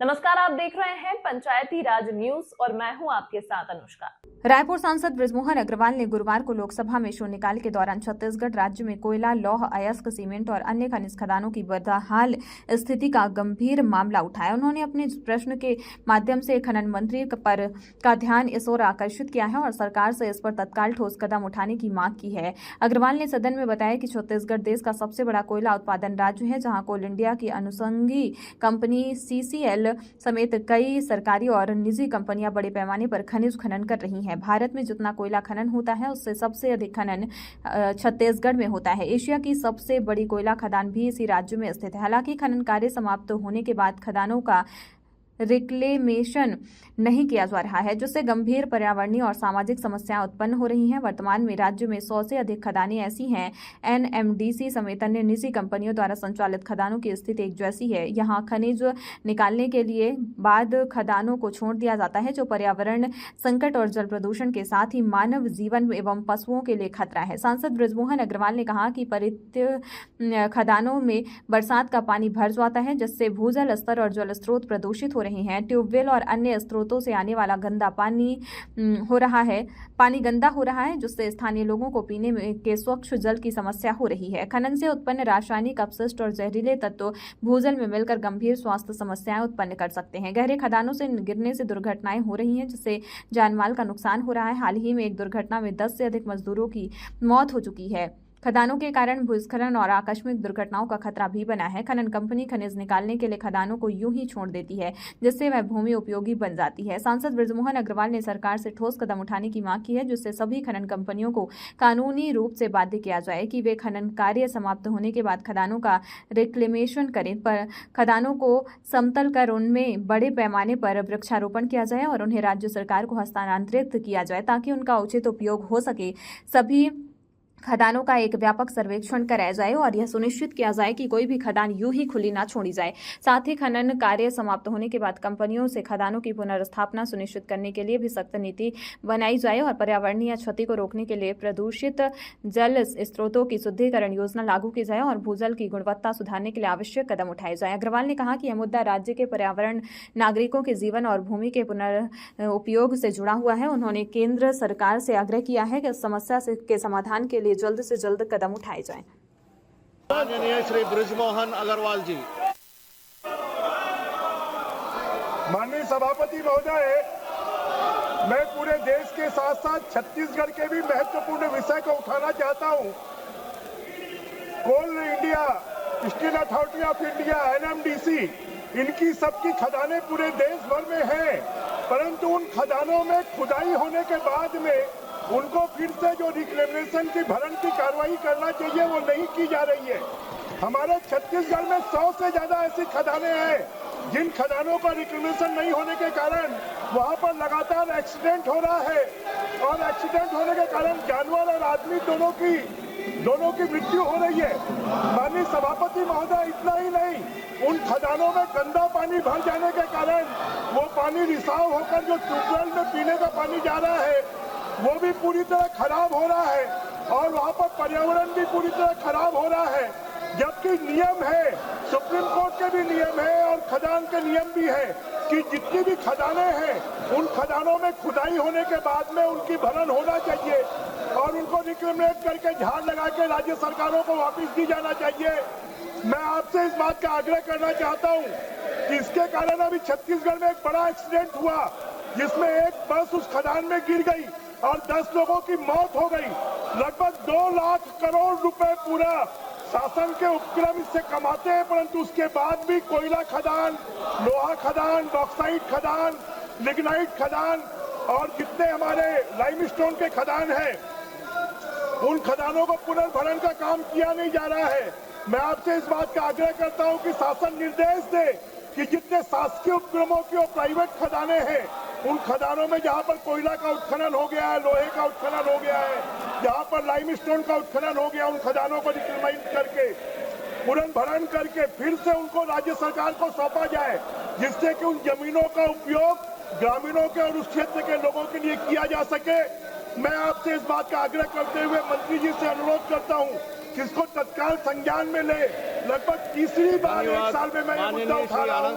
नमस्कार, आप देख रहे हैं पंचायती राज न्यूज और मैं हूं आपके साथ अनुष्का। रायपुर सांसद बृजमोहन अग्रवाल ने गुरुवार को लोकसभा में शून्यकाल के दौरान छत्तीसगढ़ राज्य में कोयला, लौह अयस्क, सीमेंट और अन्य खनिज खदानों की बदहाल स्थिति का गंभीर मामला उठाया। उन्होंने अपने प्रश्न के माध्यम से खनन मंत्री का ध्यान इस ओर आकर्षित किया है और सरकार से इस पर तत्काल ठोस कदम उठाने की मांग की है। अग्रवाल ने सदन में बताया कि छत्तीसगढ़ देश का सबसे बड़ा कोयला उत्पादन राज्य है, जहाँ कोल इंडिया की अनुषंगी कंपनी CCL समेत कई सरकारी और निजी कंपनियां बड़े पैमाने पर खनिज खनन कर रही हैं। भारत में जितना कोयला खनन होता है उससे सबसे अधिक खनन छत्तीसगढ़ में होता है। एशिया की सबसे बड़ी कोयला खदान भी इसी राज्य में स्थित है। हालांकि खनन कार्य समाप्त होने के बाद खदानों का रिक्लेमेशन नहीं किया जा रहा है, जिससे गंभीर पर्यावरणीय और सामाजिक समस्याएं उत्पन्न हो रही हैं। वर्तमान में राज्य में 100 से अधिक खदानें ऐसी हैं। NMDC समेत अन्य निजी कंपनियों द्वारा संचालित खदानों की स्थिति एक जैसी है। यहाँ खनिज निकालने के लिए बाद खदानों को छोड़ दिया जाता है, जो पर्यावरण संकट और जल प्रदूषण के साथ ही मानव जीवन एवं पशुओं के लिए खतरा है। सांसद बृजमोहन अग्रवाल ने कहा कि खदानों में बरसात का पानी भर जाता है, जिससे भूजल स्तर और जल स्रोत प्रदूषित हो रहे हैं। ट्यूबवेल और अन्य स्रोतों से आने वाला गंदा पानी गंदा हो रहा है, जिससे स्थानीय लोगों को पीने के स्वच्छ जल की समस्या हो रही है। खनन से उत्पन्न रासायनिक अपशिष्ट और जहरीले तत्व भूजल में मिलकर गंभीर स्वास्थ्य समस्याएं उत्पन्न कर सकते हैं। गहरे खदानों से गिरने से दुर्घटनाएं हो रही हैं, जिससे जानमाल का नुकसान हो रहा है। हाल ही में एक दुर्घटना में 10 से अधिक मजदूरों की मौत हो चुकी है। खदानों के कारण भूस्खलन और आकस्मिक दुर्घटनाओं का खतरा भी बना है। खनन कंपनी खनिज निकालने के लिए खदानों को यूं ही छोड़ देती है, जिससे वह भूमि उपयोगी बन जाती है। सांसद बृजमोहन अग्रवाल ने सरकार से ठोस कदम उठाने की मांग की है, जिससे सभी खनन कंपनियों को कानूनी रूप से बाध्य किया जाए कि वे खनन कार्य समाप्त होने के बाद खदानों का रिक्लेमेशन करें, पर खदानों को समतल कर उनमें बड़े पैमाने पर वृक्षारोपण किया जाए और उन्हें राज्य सरकार को हस्तांतरित किया जाए, ताकि उनका उचित उपयोग हो सके। सभी खदानों का एक व्यापक सर्वेक्षण कराया जाए और यह सुनिश्चित किया जाए कि कोई भी खदान यूं ही खुली ना छोड़ी जाए। साथ ही खनन कार्य समाप्त होने के बाद कंपनियों से खदानों की पुनर्स्थापना सुनिश्चित करने के लिए भी सख्त नीति बनाई जाए और पर्यावरणीय क्षति को रोकने के लिए प्रदूषित जल स्रोतों की शुद्धिकरण योजना लागू की जाए और भूजल की गुणवत्ता सुधारने के लिए आवश्यक कदम उठाए जाए। अग्रवाल ने कहा कि यह मुद्दा राज्य के पर्यावरण, नागरिकों के जीवन और भूमि के पुनर्उपयोग से जुड़ा हुआ है। उन्होंने केंद्र सरकार से आग्रह किया है कि इस समस्या के समाधान के लिए जल्द से जल्द कदम उठाए जाएं। माननीय श्री बृजमोहन अग्रवाल जी। माननीय सभापति महोदय, मैं पूरे देश के साथ साथ छत्तीसगढ़ के भी महत्वपूर्ण विषय को उठाना चाहता हूं। Coal India, Steel Authority of India, NMDC, इनकी सबकी खदानें पूरे देश भर में हैं, परंतु उन खदानों में खुदाई होने के बाद में उनको फिर से जो रिक्लेमेशन की भरण की कार्रवाई करना चाहिए वो नहीं की जा रही है। हमारे छत्तीसगढ़ में 100 से ज्यादा ऐसी खदानें हैं जिन खदानों का रिक्लेमेशन नहीं होने के कारण वहां पर लगातार एक्सीडेंट हो रहा है और एक्सीडेंट होने के कारण जानवर और आदमी दोनों की मृत्यु हो रही है। माननीय सभापति महोदय, इतना ही नहीं, उन खदानों में गंदा पानी भर जाने के कारण वो पानी रिसाव होकर जो ट्यूबवेल में पीने का पानी जा रहा है वो भी पूरी तरह खराब हो रहा है और वहाँ पर पर्यावरण भी पूरी तरह खराब हो रहा है। जबकि नियम है, सुप्रीम कोर्ट के भी नियम है और खदान के नियम भी है कि जितनी भी खदानें हैं उन खदानों में खुदाई होने के बाद में उनकी भरण होना चाहिए और उनको रिक्लेमेट करके झाड़ लगा के राज्य सरकारों को वापस दी जाना चाहिए। मैं आपसे इस बात का आग्रह करना चाहता हूँ कि इसके कारण अभी छत्तीसगढ़ में एक बड़ा एक्सीडेंट हुआ, जिसमें एक बस उस खदान में गिर गई और 10 लोगों की मौत हो गई। लगभग 2 लाख करोड़ रुपए पूरा शासन के उपक्रम इससे कमाते हैं, परंतु उसके बाद भी कोयला खदान, लोहा खदान, बॉक्साइट खदान, लिग्नाइट खदान और जितने हमारे लाइमस्टोन के खदान हैं उन खदानों को पुनर्भरण का काम किया नहीं जा रहा है। मैं आपसे इस बात का आग्रह करता हूं कि शासन निर्देश दे कि जितने शासकीय उपक्रमों की और प्राइवेट खदानें हैं उन खदानों में जहां पर कोयला का उत्खनन हो गया है, लोहे का उत्खनन हो गया है, जहां पर लाइमस्टोन का उत्खनन हो गया, उन खदानों को रिक्लेमेट करके पुनर्भरण करके फिर से उनको राज्य सरकार को सौंपा जाए, जिससे कि उन जमीनों का उपयोग ग्रामीणों के और उस क्षेत्र के लोगों के लिए किया जा सके। मैं आपसे इस बात का आग्रह करते हुए मंत्री जी से अनुरोध करता हूं कि इसको तत्काल संज्ञान में ले। लगभग तीसरी बार एक साल में मैं ये मुद्दा उठा रहा हूं।